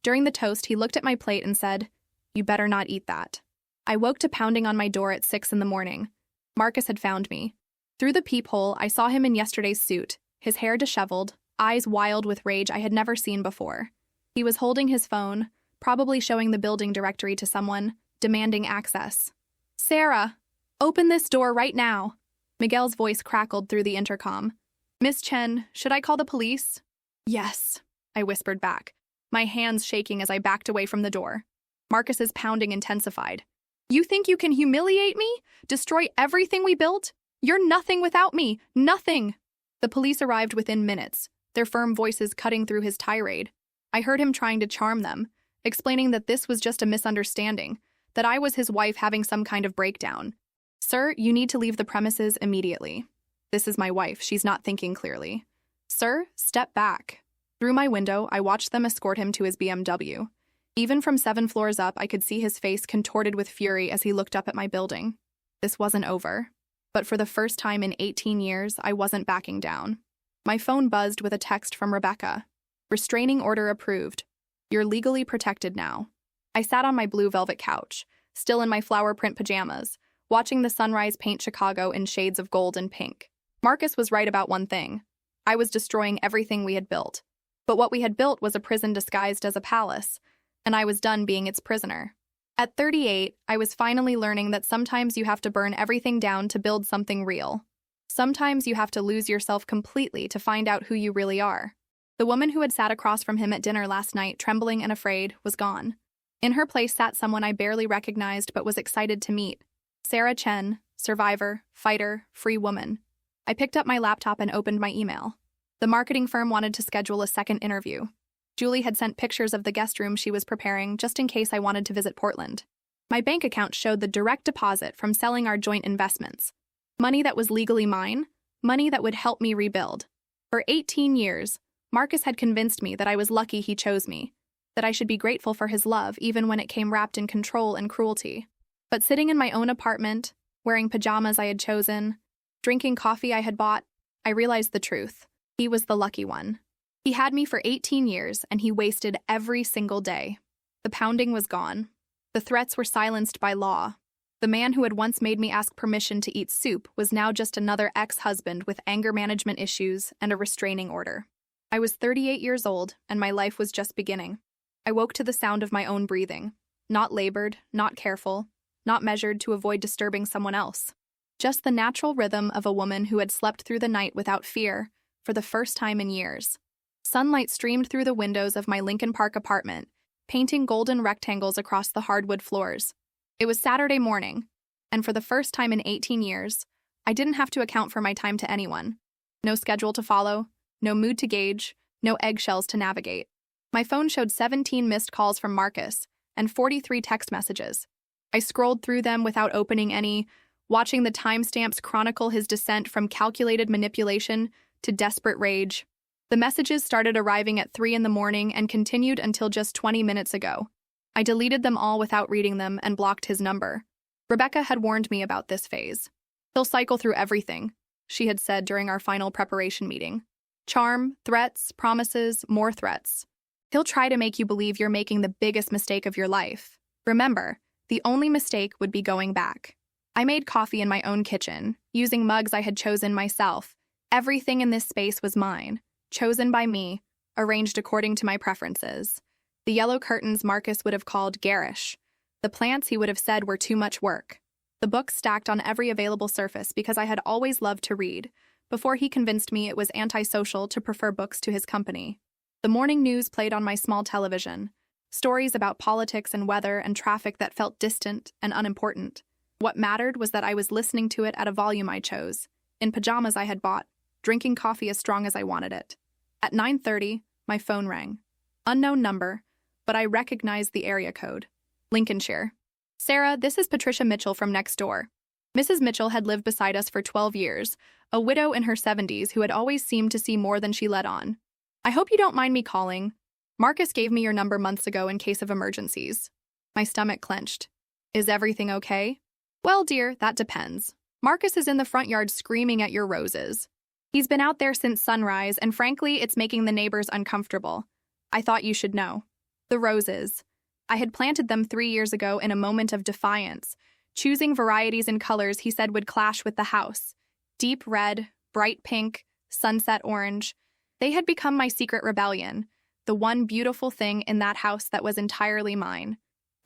During the toast, he looked at my plate and said, "You better not eat that." I woke to pounding on my door at 6 in the morning. Marcus had found me. Through the peephole, I saw him in yesterday's suit, his hair disheveled, eyes wild with rage I had never seen before. He was holding his phone, probably showing the building directory to someone, demanding access. "Sarah, open this door right now." Miguel's voice crackled through the intercom. "Miss Chen, should I call the police?" "Yes," I whispered back, my hands shaking as I backed away from the door. Marcus's pounding intensified. "You think you can humiliate me? Destroy everything we built? You're nothing without me. Nothing." The police arrived within minutes, their firm voices cutting through his tirade. I heard him trying to charm them, explaining that this was just a misunderstanding, that I was his wife having some kind of breakdown. "Sir, you need to leave the premises immediately. This is my wife. She's not thinking clearly. Sir, step back." Through my window, I watched them escort him to his BMW. Even from 7 floors up, I could see his face contorted with fury as he looked up at my building. This wasn't over. But for the first time in 18 years, I wasn't backing down. My phone buzzed with a text from Rebecca. "Restraining order approved. You're legally protected now." I sat on my blue velvet couch, still in my flower print pajamas, watching the sunrise paint Chicago in shades of gold and pink. Marcus was right about one thing. I was destroying everything we had built. But what we had built was a prison disguised as a palace, and I was done being its prisoner. At 38, I was finally learning that sometimes you have to burn everything down to build something real. Sometimes you have to lose yourself completely to find out who you really are. The woman who had sat across from him at dinner last night, trembling and afraid, was gone. In her place sat someone I barely recognized but was excited to meet. Sarah Chen, survivor, fighter, free woman. I picked up my laptop and opened my email. The marketing firm wanted to schedule a second interview. Julie had sent pictures of the guest room she was preparing just in case I wanted to visit Portland. My bank account showed the direct deposit from selling our joint investments. Money that was legally mine, money that would help me rebuild. For 18 years, Marcus had convinced me that I was lucky he chose me, that I should be grateful for his love even when it came wrapped in control and cruelty. But sitting in my own apartment, wearing pajamas I had chosen, drinking coffee I had bought, I realized the truth. He was the lucky one. He had me for 18 years, and he wasted every single day. The pounding was gone. The threats were silenced by law. The man who had once made me ask permission to eat soup was now just another ex-husband with anger management issues and a restraining order. I was 38 years old, and my life was just beginning. I woke to the sound of my own breathing. Not labored, not careful, not measured to avoid disturbing someone else. Just the natural rhythm of a woman who had slept through the night without fear for the first time in years. Sunlight streamed through the windows of my Lincoln Park apartment, painting golden rectangles across the hardwood floors. It was Saturday morning, and for the first time in 18 years, I didn't have to account for my time to anyone. No schedule to follow, no mood to gauge, no eggshells to navigate. My phone showed 17 missed calls from Marcus and 43 text messages. I scrolled through them without opening any, watching the timestamps chronicle his descent from calculated manipulation to desperate rage. The messages started arriving at 3 in the morning and continued until just 20 minutes ago. I deleted them all without reading them and blocked his number. Rebecca had warned me about this phase. "He'll cycle through everything," she had said during our final preparation meeting. "Charm, threats, promises, more threats. He'll try to make you believe you're making the biggest mistake of your life. Remember, the only mistake would be going back." I made coffee in my own kitchen, using mugs I had chosen myself. Everything in this space was mine, chosen by me, arranged according to my preferences. The yellow curtains Marcus would have called garish. The plants he would have said were too much work. The books stacked on every available surface because I had always loved to read, before he convinced me it was antisocial to prefer books to his company. The morning news played on my small television, stories about politics and weather and traffic that felt distant and unimportant. What mattered was that I was listening to it at a volume I chose, in pajamas I had bought, drinking coffee as strong as I wanted it. At 9:30, my phone rang. Unknown number, but I recognized the area code. Lincolnshire. "Sarah, this is Patricia Mitchell from next door." Mrs. Mitchell had lived beside us for 12 years, a widow in her 70s who had always seemed to see more than she let on. "I hope you don't mind me calling. Marcus gave me your number months ago in case of emergencies." My stomach clenched. "Is everything okay?" "Well, dear, that depends. Marcus is in the front yard screaming at your roses. He's been out there since sunrise, and frankly, it's making the neighbors uncomfortable. I thought you should know." The roses. I had planted them 3 years ago in a moment of defiance, choosing varieties and colors he said would clash with the house. Deep red, bright pink, sunset orange. They had become my secret rebellion, the one beautiful thing in that house that was entirely mine.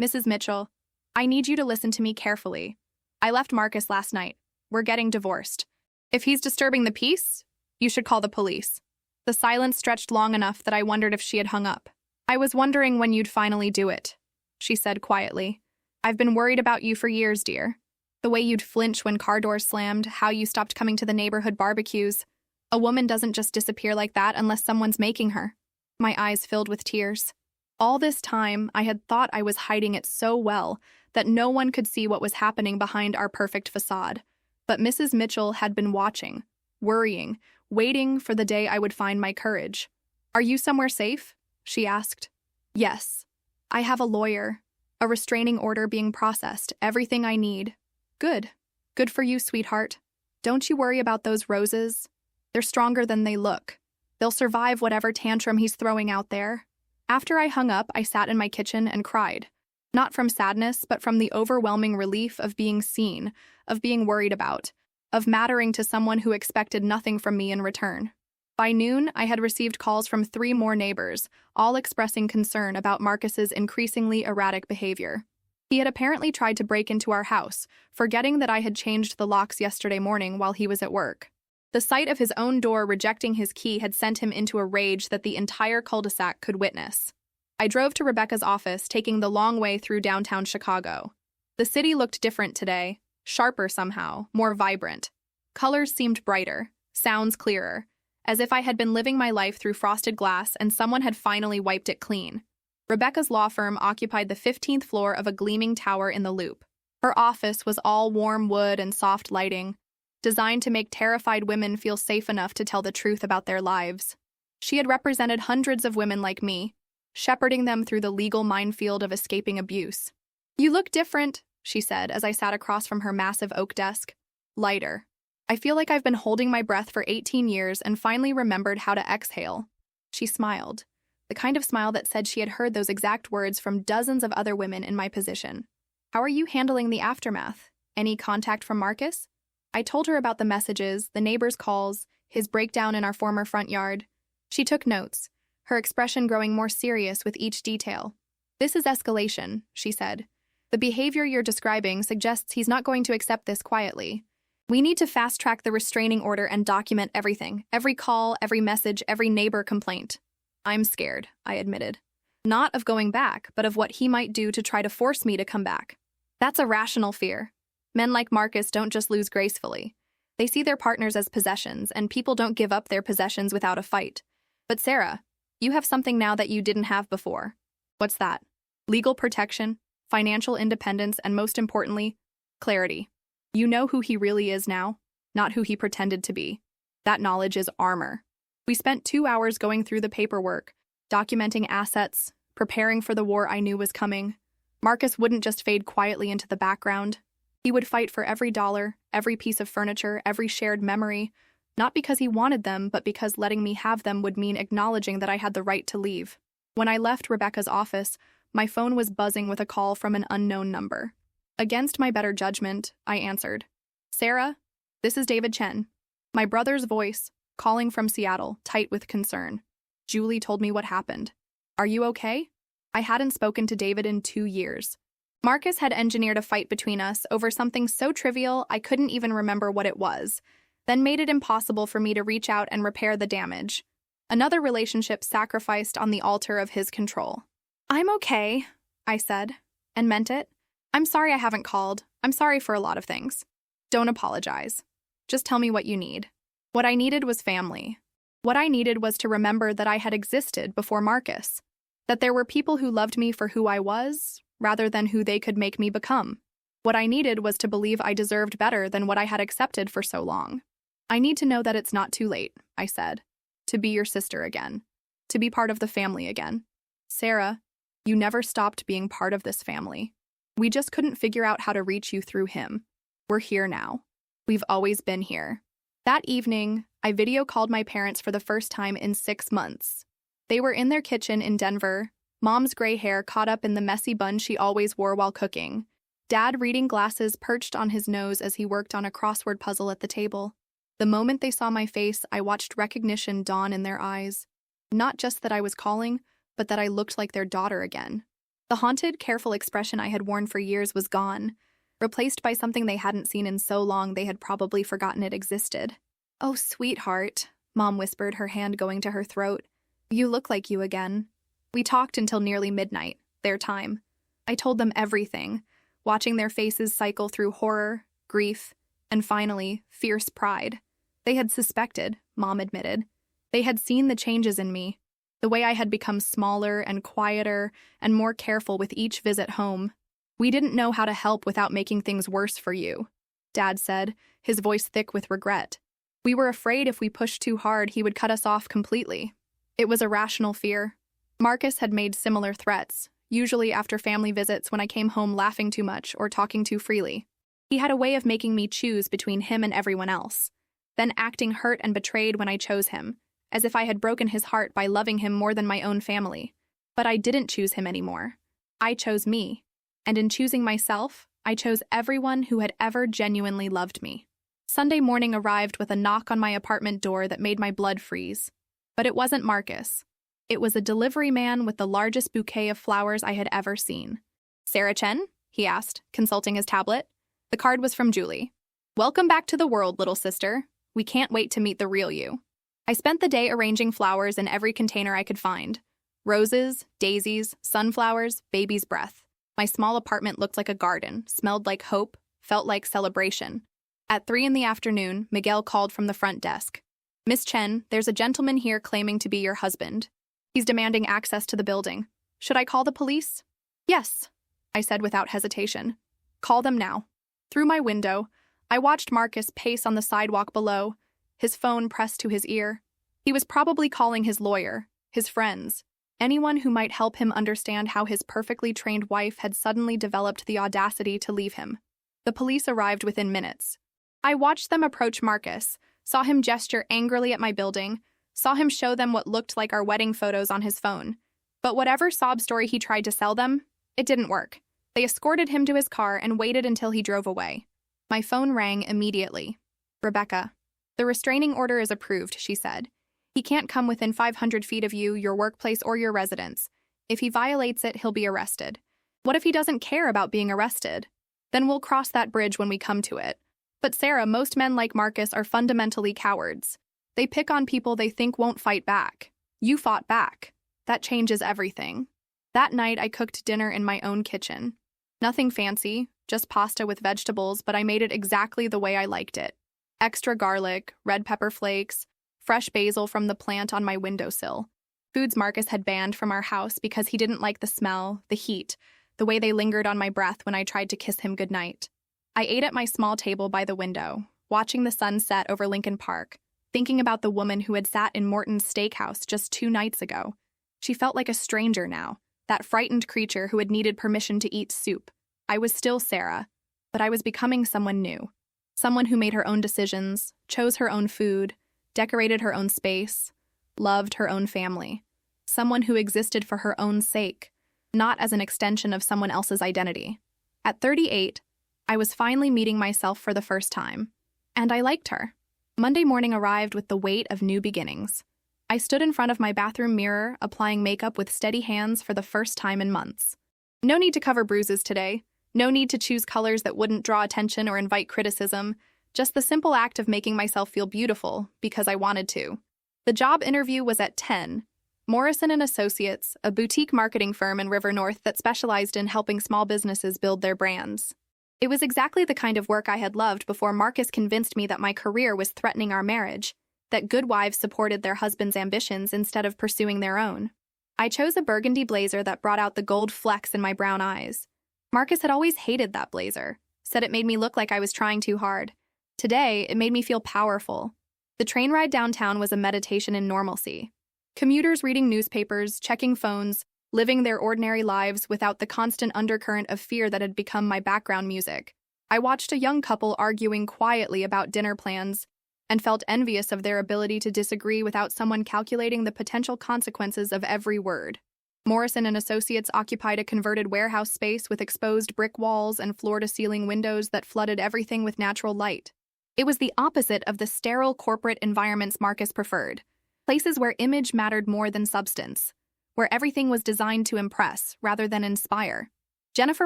Mrs. Mitchell, I need you to listen to me carefully. I left Marcus last night. We're getting divorced. If he's disturbing the peace, you should call the police. The silence stretched long enough that I wondered if she had hung up. I was wondering when you'd finally do it, she said quietly. I've been worried about you for years, dear. The way you'd flinch when car doors slammed, how you stopped coming to the neighborhood barbecues. A woman doesn't just disappear like that unless someone's making her. My eyes filled with tears. All this time, I had thought I was hiding it so well that no one could see what was happening behind our perfect facade. But Mrs. Mitchell had been watching, worrying, waiting for the day I would find my courage. Are you somewhere safe? She asked. Yes. I have a lawyer, a restraining order being processed, everything I need. Good. Good for you, sweetheart. Don't you worry about those roses. They're stronger than they look. They'll survive whatever tantrum he's throwing out there. After I hung up, I sat in my kitchen and cried. Not from sadness, but from the overwhelming relief of being seen, of being worried about, of mattering to someone who expected nothing from me in return. By noon, I had received calls from 3 more neighbors, all expressing concern about Marcus's increasingly erratic behavior. He had apparently tried to break into our house, forgetting that I had changed the locks yesterday morning while he was at work. The sight of his own door rejecting his key had sent him into a rage that the entire cul-de-sac could witness. I drove to Rebecca's office, taking the long way through downtown Chicago. The city looked different today, sharper somehow, more vibrant. Colors seemed brighter, sounds clearer, as if I had been living my life through frosted glass and someone had finally wiped it clean. Rebecca's law firm occupied the 15th floor of a gleaming tower in the Loop. Her office was all warm wood and soft lighting, designed to make terrified women feel safe enough to tell the truth about their lives. She had represented hundreds of women like me, shepherding them through the legal minefield of escaping abuse. You look different, she said as I sat across from her massive oak desk. Lighter. I feel like I've been holding my breath for 18 years and finally remembered how to exhale. She smiled, the kind of smile that said she had heard those exact words from dozens of other women in my position. How are you handling the aftermath? Any contact from Marcus? I told her about the messages, the neighbors' calls, his breakdown in our former front yard. She took notes, her expression growing more serious with each detail. This is escalation, she said. The behavior you're describing suggests he's not going to accept this quietly. We need to fast-track the restraining order and document everything, every call, every message, every neighbor complaint. I'm scared, I admitted. Not of going back, but of what he might do to try to force me to come back. That's a rational fear. Men like Marcus don't just lose gracefully. They see their partners as possessions, and people don't give up their possessions without a fight. But Sarah, you have something now that you didn't have before. What's that? Legal protection, financial independence, and most importantly, clarity. You know who he really is now, not who he pretended to be. That knowledge is armor. We spent 2 hours going through the paperwork, documenting assets, preparing for the war I knew was coming. Marcus wouldn't just fade quietly into the background. He would fight for every dollar, every piece of furniture, every shared memory, not because he wanted them, but because letting me have them would mean acknowledging that I had the right to leave. When I left Rebecca's office, my phone was buzzing with a call from an unknown number. Against my better judgment, I answered. Sarah, this is David Chen. My brother's voice, calling from Seattle, tight with concern. Julie told me what happened. Are you okay? I hadn't spoken to David in 2 years. Marcus had engineered a fight between us over something so trivial I couldn't even remember what it was, then made it impossible for me to reach out and repair the damage. Another relationship sacrificed on the altar of his control. I'm okay, I said, and meant it. I'm sorry I haven't called. I'm sorry for a lot of things. Don't apologize. Just tell me what you need. What I needed was family. What I needed was to remember that I had existed before Marcus, that there were people who loved me for who I was, rather than who they could make me become. What I needed was to believe I deserved better than what I had accepted for so long. I need to know that it's not too late, I said, to be your sister again, to be part of the family again. Sarah, you never stopped being part of this family. We just couldn't figure out how to reach you through him. We're here now. We've always been here. That evening, I video called my parents for the first time in 6 months. They were in their kitchen in Denver, Mom's gray hair caught up in the messy bun she always wore while cooking. Dad reading glasses perched on his nose as he worked on a crossword puzzle at the table. The moment they saw my face, I watched recognition dawn in their eyes. Not just that I was calling, but that I looked like their daughter again. The haunted, careful expression I had worn for years was gone, replaced by something they hadn't seen in so long they had probably forgotten it existed. "Oh, sweetheart," Mom whispered, her hand going to her throat. "You look like you again." We talked until nearly midnight, their time. I told them everything, watching their faces cycle through horror, grief, and finally, fierce pride. They had suspected, Mom admitted. They had seen the changes in me, the way I had become smaller and quieter and more careful with each visit home. "We didn't know how to help without making things worse for you," Dad said, his voice thick with regret. "We were afraid if we pushed too hard, he would cut us off completely." It was a rational fear. Marcus had made similar threats, usually after family visits when I came home laughing too much or talking too freely. He had a way of making me choose between him and everyone else, then acting hurt and betrayed when I chose him, as if I had broken his heart by loving him more than my own family. But I didn't choose him anymore. I chose me. And in choosing myself, I chose everyone who had ever genuinely loved me. Sunday morning arrived with a knock on my apartment door that made my blood freeze. But it wasn't Marcus. It was a delivery man with the largest bouquet of flowers I had ever seen. "Sarah Chen?" he asked, consulting his tablet. The card was from Julie. "Welcome back to the world, little sister. We can't wait to meet the real you." I spent the day arranging flowers in every container I could find. Roses, daisies, sunflowers, baby's breath. My small apartment looked like a garden, smelled like hope, felt like celebration. At 3 in the afternoon, Miguel called from the front desk. "Miss Chen, there's a gentleman here claiming to be your husband. He's demanding access to the building. Should I call the police?" "Yes," I said without hesitation. "Call them now." Through my window, I watched Marcus pace on the sidewalk below, his phone pressed to his ear. He was probably calling his lawyer, his friends, anyone who might help him understand how his perfectly trained wife had suddenly developed the audacity to leave him. The police arrived within minutes. I watched them approach Marcus, saw him gesture angrily at my building, saw him show them what looked like our wedding photos on his phone. But whatever sob story he tried to sell them, it didn't work. They escorted him to his car and waited until he drove away. My phone rang immediately. "Rebecca, the restraining order is approved," she said. "He can't come within 500 feet of you, your workplace, or your residence. If he violates it, he'll be arrested." "What if he doesn't care about being arrested?" "Then we'll cross that bridge when we come to it." "But Sarah, most men like Marcus are fundamentally cowards. They pick on people they think won't fight back. You fought back. That changes everything." That night, I cooked dinner in my own kitchen. Nothing fancy, just pasta with vegetables, but I made it exactly the way I liked it. Extra garlic, red pepper flakes, fresh basil from the plant on my windowsill. Foods Marcus had banned from our house because he didn't like the smell, the heat, the way they lingered on my breath when I tried to kiss him goodnight. I ate at my small table by the window, watching the sun set over Lincoln Park, thinking about the woman who had sat in Morton's steakhouse just 2 nights ago. She felt like a stranger now, that frightened creature who had needed permission to eat soup. I was still Sarah, but I was becoming someone new. Someone who made her own decisions, chose her own food, decorated her own space, loved her own family. Someone who existed for her own sake, not as an extension of someone else's identity. At 38, I was finally meeting myself for the first time. And I liked her. Monday morning arrived with the weight of new beginnings. I stood in front of my bathroom mirror, applying makeup with steady hands for the first time in months. No need to cover bruises today. No need to choose colors that wouldn't draw attention or invite criticism. Just the simple act of making myself feel beautiful because I wanted to. The job interview was at 10. Morrison & Associates, a boutique marketing firm in River North that specialized in helping small businesses build their brands. It was exactly the kind of work I had loved before Marcus convinced me that my career was threatening our marriage, that good wives supported their husbands' ambitions instead of pursuing their own. I chose a burgundy blazer that brought out the gold flecks in my brown eyes. Marcus had always hated that blazer, said it made me look like I was trying too hard. Today, it made me feel powerful. The train ride downtown was a meditation in normalcy. Commuters reading newspapers, checking phones, living their ordinary lives without the constant undercurrent of fear that had become my background music. I watched a young couple arguing quietly about dinner plans and felt envious of their ability to disagree without someone calculating the potential consequences of every word. Morrison and Associates occupied a converted warehouse space with exposed brick walls and floor-to-ceiling windows that flooded everything with natural light. It was the opposite of the sterile corporate environments Marcus preferred, places where image mattered more than substance, where everything was designed to impress rather than inspire. Jennifer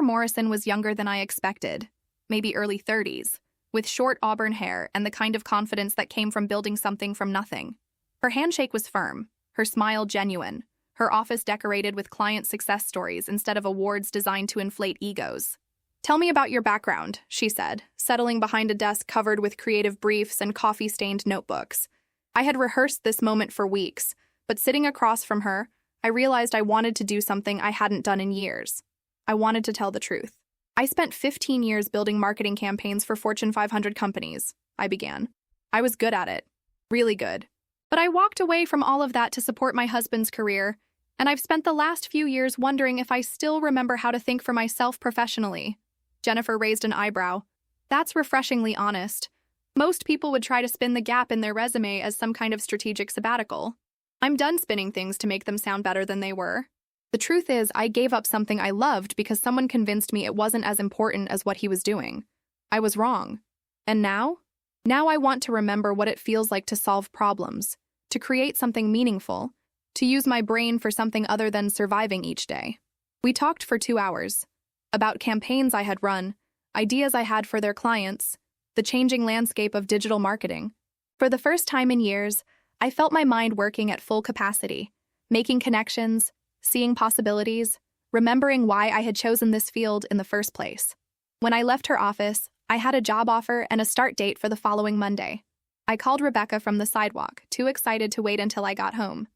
Morrison was younger than I expected, maybe early 30s, with short auburn hair and the kind of confidence that came from building something from nothing. Her handshake was firm, her smile genuine, her office decorated with client success stories instead of awards designed to inflate egos. "Tell me about your background," she said, settling behind a desk covered with creative briefs and coffee-stained notebooks. I had rehearsed this moment for weeks, but sitting across from her, I realized I wanted to do something I hadn't done in years. I wanted to tell the truth. "I spent 15 years building marketing campaigns for Fortune 500 companies," I began. "I was good at it. Really good. But I walked away from all of that to support my husband's career, and I've spent the last few years wondering if I still remember how to think for myself professionally." Jennifer raised an eyebrow. "That's refreshingly honest. Most people would try to spin the gap in their resume as some kind of strategic sabbatical. I'm done spinning things to make them sound better than they were. The truth is, I gave up something I loved because someone convinced me it wasn't as important as what he was doing. I was wrong. And now? Now I want to remember what it feels like to solve problems, to create something meaningful, to use my brain for something other than surviving each day." We talked for 2 hours. About campaigns I had run, ideas I had for their clients, the changing landscape of digital marketing. For the first time in years, I felt my mind working at full capacity, making connections, seeing possibilities, remembering why I had chosen this field in the first place. When I left her office, I had a job offer and a start date for the following Monday. I called Rebecca from the sidewalk, too excited to wait until I got home.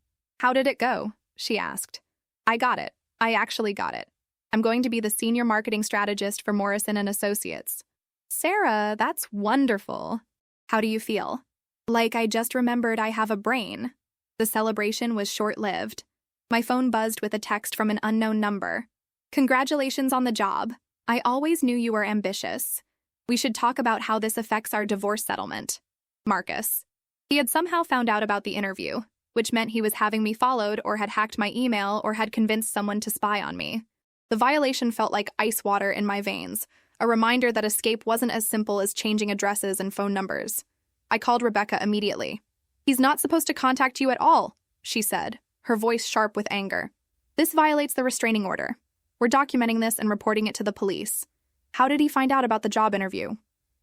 "How did it go?" she asked. "I got it. I actually got it. I'm going to be the senior marketing strategist for Morrison and Associates." "Sarah, that's wonderful. How do you feel?" "Like I just remembered I have a brain." The celebration was short-lived. My phone buzzed with a text from an unknown number. "Congratulations on the job. I always knew you were ambitious. We should talk about how this affects our divorce settlement. Marcus." He had somehow found out about the interview, which meant he was having me followed or had hacked my email or had convinced someone to spy on me. The violation felt like ice water in my veins, a reminder that escape wasn't as simple as changing addresses and phone numbers. I called Rebecca immediately. "He's not supposed to contact you at all," she said, her voice sharp with anger. "This violates the restraining order. We're documenting this and reporting it to the police." "How did he find out about the job interview?"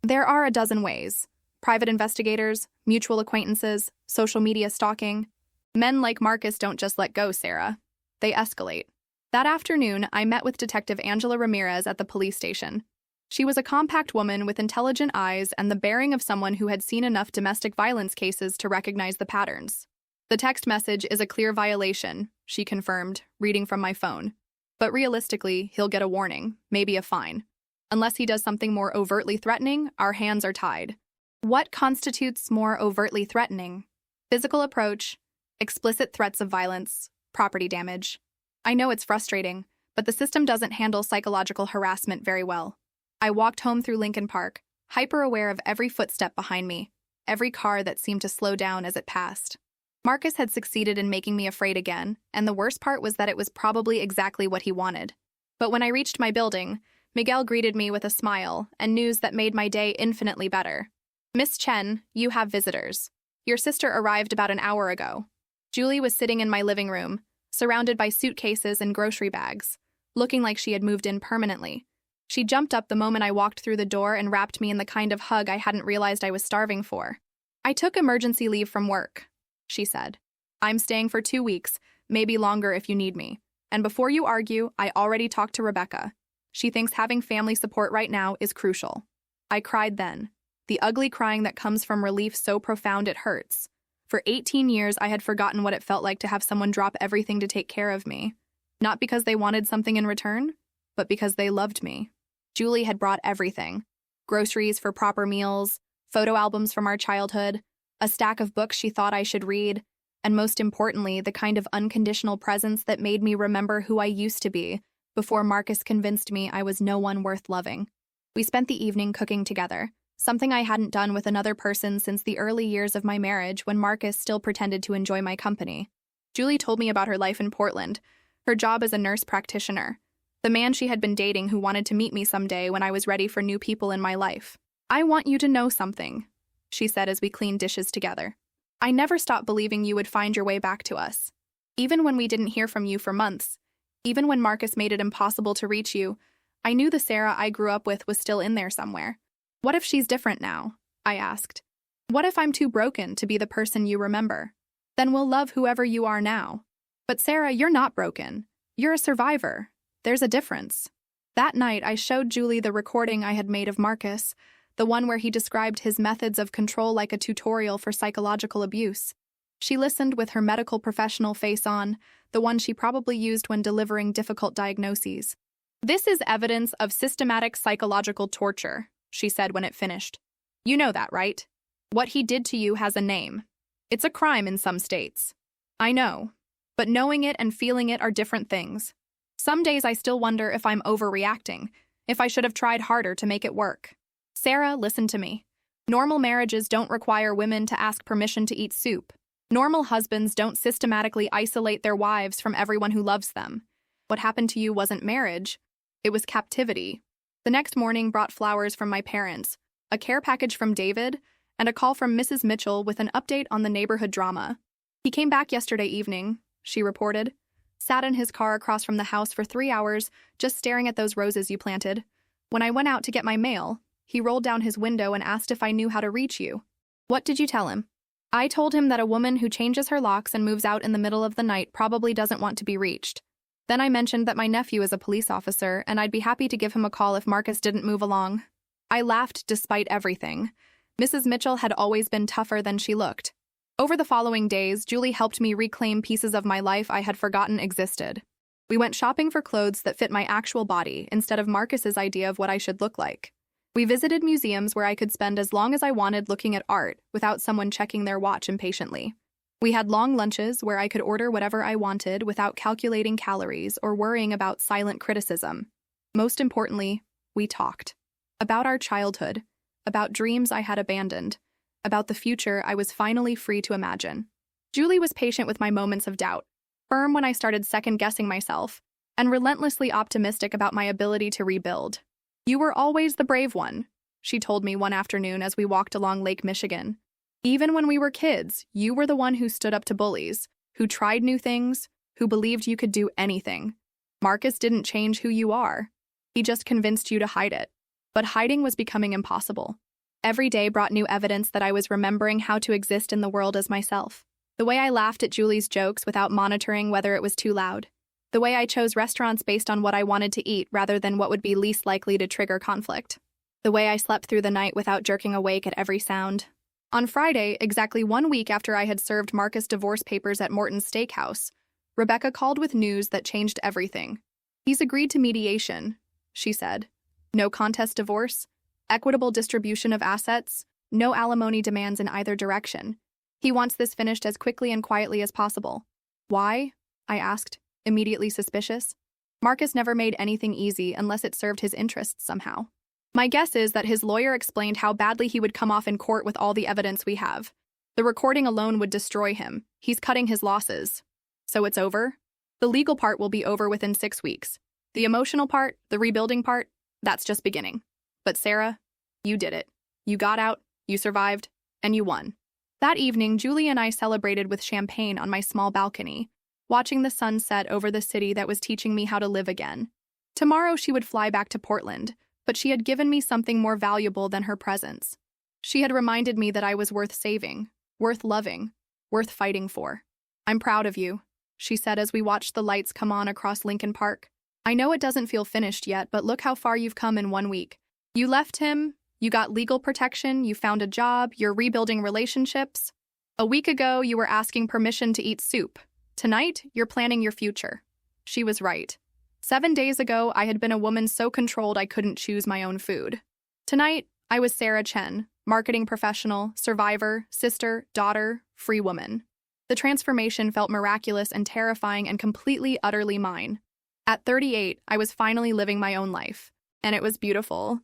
"There are a dozen ways. Private investigators, mutual acquaintances, social media stalking. Men like Marcus don't just let go, Sarah. They escalate." That afternoon, I met with Detective Angela Ramirez at the police station. She was a compact woman with intelligent eyes and the bearing of someone who had seen enough domestic violence cases to recognize the patterns. "The text message is a clear violation," she confirmed, reading from my phone. "But realistically, he'll get a warning, maybe a fine. Unless he does something more overtly threatening, our hands are tied." "What constitutes more overtly threatening?" "Physical approach, explicit threats of violence, property damage." I know it's frustrating, but the system doesn't handle psychological harassment very well. I walked home through Lincoln Park, hyper-aware of every footstep behind me, every car that seemed to slow down as it passed. Marcus had succeeded in making me afraid again, and the worst part was that it was probably exactly what he wanted. But when I reached my building, Miguel greeted me with a smile and news that made my day infinitely better. "Miss Chen, you have visitors. Your sister arrived about an hour ago." Julie was sitting in my living room, surrounded by suitcases and grocery bags, looking like she had moved in permanently. She jumped up the moment I walked through the door and wrapped me in the kind of hug I hadn't realized I was starving for. "I took emergency leave from work," she said. "I'm staying for 2 weeks, maybe longer if you need me. And before you argue, I already talked to Rebecca. She thinks having family support right now is crucial." I cried then, the ugly crying that comes from relief so profound it hurts. For 18 years, I had forgotten what it felt like to have someone drop everything to take care of me. Not because they wanted something in return, but because they loved me. Julie had brought everything. Groceries for proper meals, photo albums from our childhood, a stack of books she thought I should read, and most importantly, the kind of unconditional presence that made me remember who I used to be before Marcus convinced me I was no one worth loving. We spent the evening cooking together, something I hadn't done with another person since the early years of my marriage when Marcus still pretended to enjoy my company. Julie told me about her life in Portland, Her job as a nurse practitioner. The man she had been dating who wanted to meet me someday when I was ready for new people in my life. "I want you to know something," she said as we cleaned dishes together. "I never stopped believing you would find your way back to us. Even when we didn't hear from you for months, even when Marcus made it impossible to reach you, I knew the Sarah I grew up with was still in there somewhere. What if she's different now?" I asked. "What if I'm too broken to be the person you remember? Then we'll love whoever you are now." "But Sarah, you're not broken. You're a survivor. There's a difference." That night, I showed Julie the recording I had made of Marcus, the one where he described his methods of control like a tutorial for psychological abuse. She listened with her medical professional face on, the one she probably used when delivering difficult diagnoses. "This is evidence of systematic psychological torture," she said when it finished. "You know that, right? What he did to you has a name. It's a crime in some states. I know. But knowing it and feeling it are different things. Some days I still wonder if I'm overreacting, if I should have tried harder to make it work. Sarah, listen to me. Normal marriages don't require women to ask permission to eat soup. Normal husbands don't systematically isolate their wives from everyone who loves them. What happened to you wasn't marriage. It was captivity." The next morning brought flowers from my parents, a care package from David, and a call from Mrs. Mitchell with an update on the neighborhood drama. "He came back yesterday evening," she reported. "Sat in his car across from the house for 3 hours, just staring at those roses you planted. When I went out to get my mail, he rolled down his window and asked if I knew how to reach you." "What did you tell him?" "I told him that a woman who changes her locks and moves out in the middle of the night probably doesn't want to be reached. Then I mentioned that my nephew is a police officer and I'd be happy to give him a call if Marcus didn't move along." I laughed despite everything. Mrs. Mitchell had always been tougher than she looked. Over the following days, Julie helped me reclaim pieces of my life I had forgotten existed. We went shopping for clothes that fit my actual body instead of Marcus's idea of what I should look like. We visited museums where I could spend as long as I wanted looking at art without someone checking their watch impatiently. We had long lunches where I could order whatever I wanted without calculating calories or worrying about silent criticism. Most importantly, we talked. About our childhood, about dreams I had abandoned, about the future I was finally free to imagine. Julie was patient with my moments of doubt, firm when I started second-guessing myself, and relentlessly optimistic about my ability to rebuild. "You were always the brave one," she told me one afternoon as we walked along Lake Michigan. "Even when we were kids, you were the one who stood up to bullies, who tried new things, who believed you could do anything. Marcus didn't change who you are. He just convinced you to hide it. But hiding was becoming impossible. Every day brought new evidence that I was remembering how to exist in the world as myself. The way I laughed at Julie's jokes without monitoring whether it was too loud. The way I chose restaurants based on what I wanted to eat rather than what would be least likely to trigger conflict. The way I slept through the night without jerking awake at every sound. On Friday, exactly 1 week after I had served Marcus divorce papers at Morton's Steakhouse, Rebecca called with news that changed everything. "He's agreed to mediation," she said. "No contest divorce, equitable distribution of assets, no alimony demands in either direction. He wants this finished as quickly and quietly as possible." "Why?" I asked, immediately suspicious. Marcus never made anything easy unless it served his interests somehow. My guess is that his lawyer explained how badly he would come off in court with all the evidence we have. The recording alone would destroy him. He's cutting his losses. So it's over? The legal part will be over within 6 weeks. The emotional part, the rebuilding part, that's just beginning. But Sarah, you did it. You got out, you survived, and you won. That evening, Julie and I celebrated with champagne on my small balcony, watching the sun set over the city that was teaching me how to live again. Tomorrow she would fly back to Portland, but she had given me something more valuable than her presence. She had reminded me that I was worth saving, worth loving, worth fighting for. "I'm proud of you," she said as we watched the lights come on across Lincoln Park. "I know it doesn't feel finished yet, but look how far you've come in 1 week. You left him, you got legal protection, you found a job, you're rebuilding relationships. A week ago, you were asking permission to eat soup. Tonight, you're planning your future." She was right. 7 days ago, I had been a woman so controlled I couldn't choose my own food. Tonight, I was Sarah Chen, marketing professional, survivor, sister, daughter, free woman. The transformation felt miraculous and terrifying and completely, utterly mine. At 38, I was finally living my own life, and it was beautiful.